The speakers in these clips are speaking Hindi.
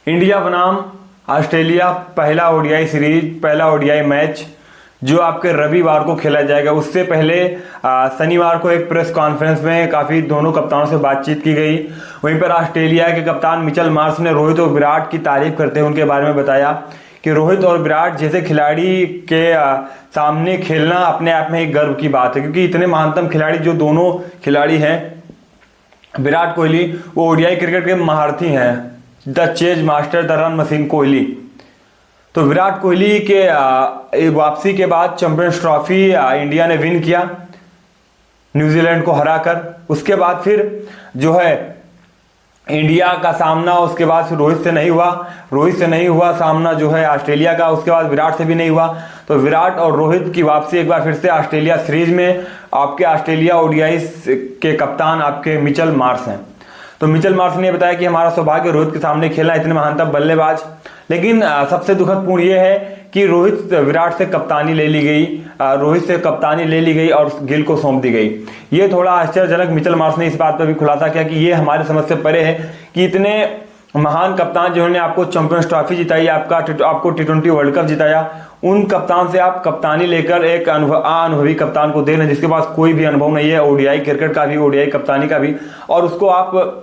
इंडिया बनाम ऑस्ट्रेलिया पहला ओडीआई सीरीज, पहला ओडीआई मैच जो आपके रविवार को खेला जाएगा। उससे पहले शनिवार को एक प्रेस कॉन्फ्रेंस में काफ़ी दोनों कप्तानों से बातचीत की गई। वहीं पर ऑस्ट्रेलिया के कप्तान मिचेल मार्श ने रोहित और विराट की तारीफ करते हुए उनके बारे में बताया कि रोहित और विराट जैसे खिलाड़ी के सामने खेलना अपने आप में एक गर्व की बात है, क्योंकि इतने महानतम खिलाड़ी जो दोनों खिलाड़ी हैं, विराट कोहली वो ओडीआई क्रिकेट के महारथी हैं, the chase master, the run machine Kohli. तो विराट कोहली के वापसी के बाद चैंपियंस ट्रॉफी इंडिया ने विन किया न्यूजीलैंड को हराकर। उसके बाद फिर जो है इंडिया का सामना, उसके बाद फिर रोहित से नहीं हुआ सामना जो है ऑस्ट्रेलिया का, उसके बाद विराट से भी नहीं हुआ। तो विराट और रोहित की वापसी एक बार फिर से ऑस्ट्रेलिया सीरीज में आपके ऑस्ट्रेलिया ओडीआई के कप्तान आपके मिचेल मार्श हैं। तो मिचेल मार्श ने बताया कि हमारा सौभाग्य रोहित के सामने खेलना, इतने महानतम बल्लेबाज। लेकिन सबसे दुखदपूर्ण यह है कि विराट से कप्तानी ले ली गई, रोहित से कप्तानी ले ली गई और गिल को सौंप दी गई। ये थोड़ा आश्चर्यजनक मिचेल मार्श ने इस बात पर भी खुलासा किया कि ये हमारे समझ से परे है कि इतने महान कप्तान जिन्होंने आपको चैंपियंस ट्रॉफी जिताई, आपको टी20 वर्ल्ड कप जिताया, उन कप्तान से आप कप्तानी लेकर एक अनुभवी कप्तान को दे रहे हैं जिसके पास कोई भी अनुभव नहीं है ओडीआई क्रिकेट का भी, ओडीआई कप्तानी का भी, और उसको आप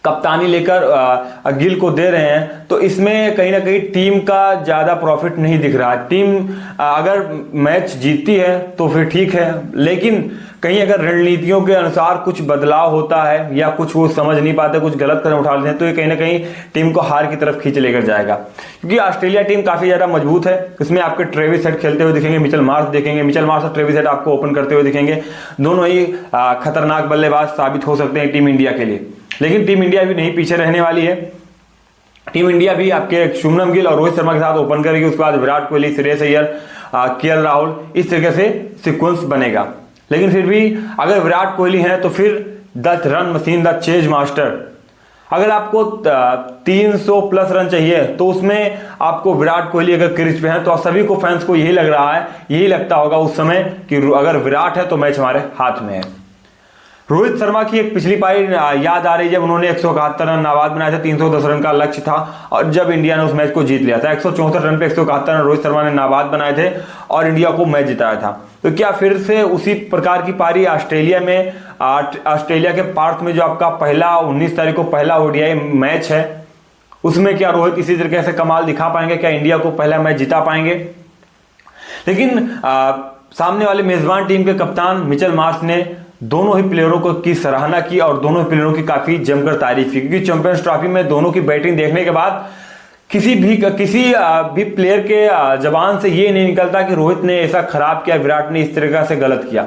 कप्तानी लेकर गिल को दे रहे हैं। तो इसमें कहीं ना कहीं टीम का ज़्यादा प्रॉफिट नहीं दिख रहा है। टीम अगर मैच जीतती है तो फिर ठीक है, लेकिन कहीं अगर रणनीतियों के अनुसार कुछ बदलाव होता है या कुछ वो समझ नहीं पाते, कुछ गलत कदम उठा लेते हैं, तो ये कहीं ना कहीं टीम को हार की तरफ खींच लेकर जाएगा। क्योंकि ऑस्ट्रेलिया टीम काफ़ी ज़्यादा मजबूत है। इसमें आपके ट्रेविस हेड खेलते हुए दिखेंगे, मिचेल मार्श देखेंगे, मिचेल मार्श और ट्रेविस हेड आपको ओपन करते हुए दिखेंगे। दोनों ही खतरनाक बल्लेबाज साबित हो सकते हैं टीम इंडिया के लिए। लेकिन टीम इंडिया भी नहीं पीछे रहने वाली है। टीम इंडिया भी आपके शुभमन गिल और रोहित शर्मा के साथ ओपन करेगी। उसके बाद विराट कोहली, श्रेयस अय्यर, केएल राहुल, इस तरीके से सीक्वेंस बनेगा। लेकिन फिर भी अगर विराट कोहली हैं तो फिर the run machine, the chase master, अगर आपको 300 प्लस रन चाहिए तो उसमें आपको विराट कोहली अगर क्रीज पे हैं तो सभी को, फैंस को यही लग रहा है, यही लगता होगा उस समय कि अगर विराट है तो मैच हमारे हाथ में है। रोहित शर्मा की एक पिछली पारी याद आ रही है जब उन्होंने 171 रन नाबाद बनाया था, 310 रन का लक्ष्य था और जब इंडिया ने उस मैच को जीत लिया था। 164 रन पे 171 रन रोहित शर्मा ने नाबाद बनाए थे और इंडिया को मैच जिताया था। तो क्या फिर से उसी प्रकार की पारी ऑस्ट्रेलिया में, ऑस्ट्रेलिया के पार्थ में जो आपका पहला 19 तारीख को पहला ओडीआई मैच है, उसमें क्या रोहित इसी तरीके से कमाल दिखा पाएंगे? क्या इंडिया को पहला मैच जिता पाएंगे? लेकिन सामने वाले मेजबान टीम के कप्तान मिचेल मार्श ने दोनों ही प्लेयरों को की सराहना की और दोनों प्लेयरों की काफी जमकर तारीफ की, क्योंकि चैंपियंस ट्रॉफी में दोनों की बैटिंग देखने के बाद किसी भी प्लेयर के जबान से ये नहीं निकलता कि रोहित ने ऐसा खराब किया, विराट ने इस तरीके से गलत किया।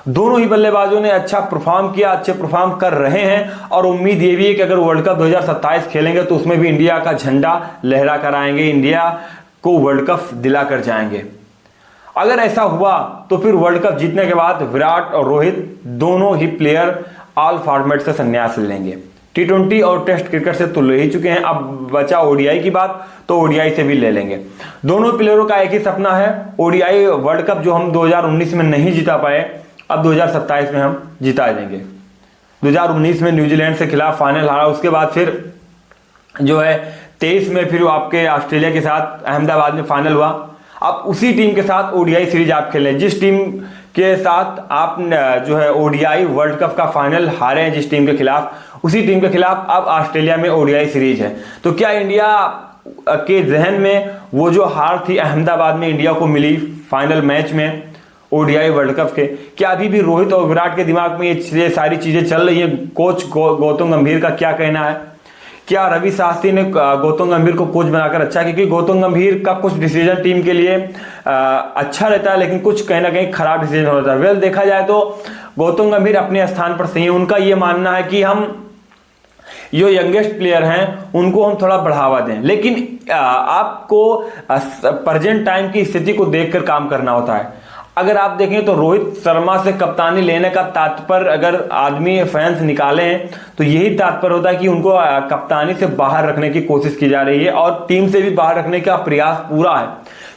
दोनों ही बल्लेबाजों ने अच्छा परफॉर्म किया, अच्छे परफॉर्म कर रहे हैं और उम्मीद ये भी है कि अगर वर्ल्ड कप 2027 खेलेंगे तो उसमें भी इंडिया का झंडा लहरा कर आएंगे, इंडिया को वर्ल्ड कप दिला कर जाएंगे। अगर ऐसा हुआ तो फिर वर्ल्ड कप जीतने के बाद विराट और रोहित दोनों ही प्लेयर ऑल फॉर्मेट से संन्यास ले लेंगे। टी20 और टेस्ट क्रिकेट से तो ले ही चुके हैं, अब बचा ओडीआई की बात, तो ओडीआई से भी ले लेंगे। दोनों प्लेयरों का एक ही सपना है, ओडीआई वर्ल्ड कप जो हम 2019 में नहीं जीता पाए, अब 2027 में हम जिता देंगे। 2019 में न्यूजीलैंड से खिलाफ फाइनल हारा, उसके बाद फिर जो है 23 में फिर आपके ऑस्ट्रेलिया के साथ अहमदाबाद में फाइनल हुआ। अब उसी टीम के साथ ओडीआई सीरीज आप खेलें, जिस टीम के साथ आप जो है ओडीआई वर्ल्ड कप का फाइनल हारे हैं, जिस टीम के खिलाफ, उसी टीम के खिलाफ अब ऑस्ट्रेलिया में ओडीआई सीरीज है। तो क्या इंडिया के जहन में वो जो हार थी अहमदाबाद में इंडिया को मिली फाइनल मैच में ओडीआई वर्ल्ड कप के, क्या अभी भी रोहित और विराट के दिमाग में ये सारी चीजें चल रही हैं? कोच गौतम गंभीर का क्या कहना है? क्या रवि शास्त्री ने गौतम गंभीर को कोच बनाकर अच्छा, क्योंकि गौतम गंभीर का कुछ डिसीजन टीम के लिए अच्छा रहता है लेकिन कुछ कहीं ना कहीं खराब डिसीजन होता है। वेल, देखा जाए तो गौतम गंभीर अपने स्थान पर सही है। उनका ये मानना है कि हम जो यंगेस्ट प्लेयर हैं उनको हम थोड़ा बढ़ावा दें, लेकिन आपको प्रेजेंट टाइम की स्थिति को देखकर काम करना होता है। अगर आप देखें तो रोहित शर्मा से कप्तानी लेने का तात्पर्य अगर आदमी फैंस निकालें तो यही तात्पर्य होता है कि उनको कप्तानी से बाहर रखने की कोशिश की जा रही है और टीम से भी बाहर रखने का प्रयास पूरा है।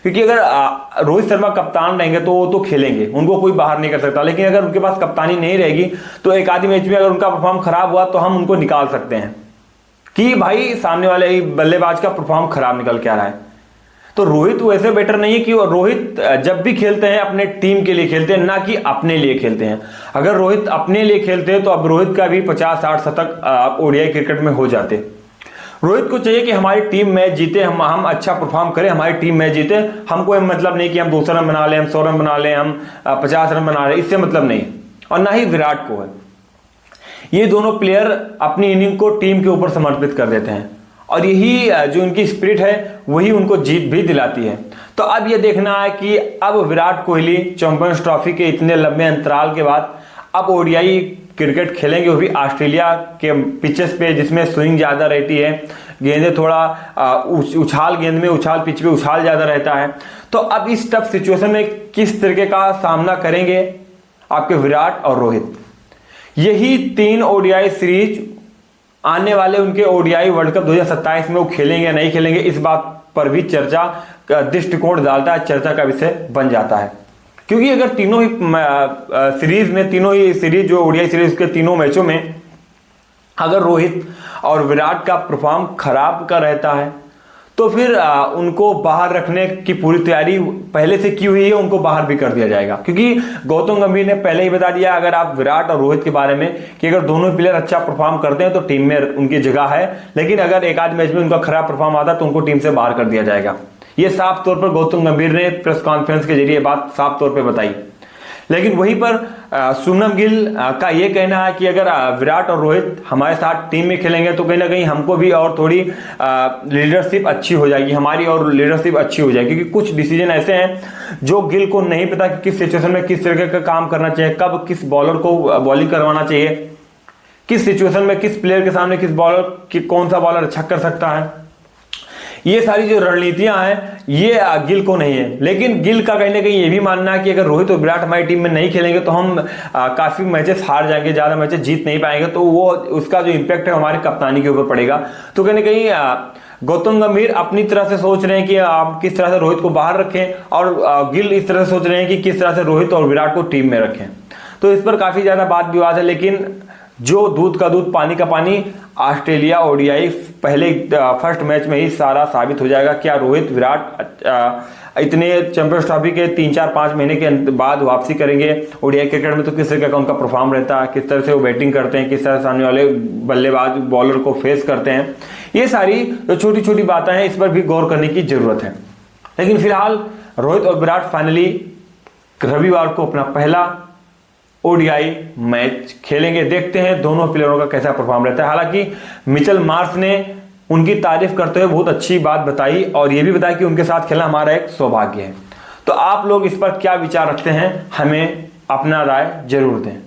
क्योंकि अगर रोहित शर्मा कप्तान रहेंगे तो वो तो खेलेंगे, उनको कोई बाहर नहीं कर सकता, लेकिन अगर उनके पास कप्तानी नहीं रहेगी तो एक आधी मैच में अगर उनका परफॉर्म खराब हुआ तो हम उनको निकाल सकते हैं। कि भाई सामने वाले बल्लेबाज का परफॉर्म खराब निकल के आ रहा है। तो रोहित वैसे बेटर नहीं है कि रोहित जब भी खेलते हैं अपने टीम के लिए खेलते हैं, ना कि अपने लिए खेलते हैं। अगर रोहित अपने लिए खेलते हैं तो अब रोहित का भी 50-60 शतक ओडीआई क्रिकेट में हो जाते। रोहित को चाहिए कि हमारी टीम मैच जीते, हम अच्छा परफॉर्म करें, हमारी टीम मैच जीते। हमको मतलब नहीं कि हम 200 रन बना लें, हम 100 रन बना लें, हम 50 रन बना लें, इससे मतलब नहीं। और ना ही विराट को है। ये दोनों प्लेयर अपनी इनिंग को टीम के ऊपर समर्पित कर देते हैं और यही जो उनकी स्पिरिट है वही उनको जीत भी दिलाती है। तो अब ये देखना है कि अब विराट कोहली चैंपियंस ट्रॉफी के इतने लंबे अंतराल के बाद अब ओडीआई क्रिकेट खेलेंगे, वो भी ऑस्ट्रेलिया के पिचेस पे जिसमें स्विंग ज़्यादा रहती है, गेंदें थोड़ा उछाल, गेंद में उछाल, पिच पे उछाल ज़्यादा रहता है। तो अब इस टफ सिचुएशन में किस तरीके का सामना करेंगे आपके विराट और रोहित। यही 3 ओडीआई सीरीज आने वाले उनके ओडीआई वर्ल्ड कप 2027 में वो खेलेंगे या नहीं खेलेंगे, इस बात पर भी चर्चा का दृष्टिकोण डालता है, चर्चा का विषय बन जाता है। क्योंकि अगर तीनों ही सीरीज में, तीनों ही सीरीज जो ओडीआई सीरीज के तीनों मैचों में अगर रोहित और विराट का परफॉर्म खराब का रहता है तो फिर उनको बाहर रखने की पूरी तैयारी पहले से की हुई है, उनको बाहर भी कर दिया जाएगा। क्योंकि गौतम गंभीर ने पहले ही बता दिया अगर आप विराट और रोहित के बारे में कि अगर दोनों प्लेयर अच्छा परफॉर्म करते हैं तो टीम में उनकी जगह है, लेकिन अगर एक आध मैच में उनका खराब परफॉर्म आता है तो उनको टीम से बाहर कर दिया जाएगा। ये साफ तौर पर गौतम गंभीर ने प्रेस कॉन्फ्रेंस के जरिए बात साफ तौर पर बताई। लेकिन वहीं पर शुभमन गिल का यह कहना है कि अगर विराट और रोहित हमारे साथ टीम में खेलेंगे तो कहीं ना कहीं हमको भी और थोड़ी लीडरशिप अच्छी हो जाएगी, हमारी और लीडरशिप अच्छी हो जाएगी। क्योंकि कुछ डिसीजन ऐसे हैं जो गिल को नहीं पता कि किस सिचुएशन में किस तरीके का काम करना चाहिए, कब किस बॉलर को बॉलिंग करवाना चाहिए, किस सिचुएशन में किस प्लेयर के सामने किस बॉलर की कौन सा बॉलर अच्छा कर सकता है। ये सारी जो रणनीतियां हैं ये गिल को नहीं है। लेकिन गिल का कहीं ना कहीं ये भी मानना है कि अगर रोहित और विराट हमारी टीम में नहीं खेलेंगे तो हम काफी मैचेस हार जाएंगे, ज्यादा मैचेस जीत नहीं पाएंगे, तो वो उसका जो इम्पैक्ट है हमारी कप्तानी के ऊपर पड़ेगा। तो कहीं ना कहीं गौतम गंभीर अपनी तरह से सोच रहे हैं कि आप किस तरह से रोहित को बाहर रखें और गिल इस तरह से सोच रहे हैं कि किस तरह से रोहित और विराट को टीम में रखें। तो इस पर काफी ज्यादा बात विवाद है। लेकिन जो दूध का दूध पानी का पानी, ऑस्ट्रेलिया ओडीआई पहले फर्स्ट मैच में ही सारा साबित हो जाएगा। क्या रोहित विराट इतने चैंपियंस ट्रॉफी के 3-4-5 महीने के बाद वापसी करेंगे ओडीआई क्रिकेट में, तो किस तरह का उनका परफॉर्म रहता है, किस तरह से वो बैटिंग करते हैं, किस तरह से सामने वाले बल्लेबाज बॉलर को फेस करते हैं। ये सारी जो छोटी छोटी बातें हैं इस पर भी गौर करने की जरूरत है। लेकिन फिलहाल रोहित और विराट फाइनली रविवार को अपना पहला ओडीआई मैच खेलेंगे। देखते हैं दोनों प्लेयरों का कैसा परफॉर्म रहता है। हालांकि मिचेल मार्श ने उनकी तारीफ करते हुए बहुत अच्छी बात बताई और यह भी बताया कि उनके साथ खेलना हमारा एक सौभाग्य है। तो आप लोग इस पर क्या विचार रखते हैं, हमें अपना राय जरूर दें।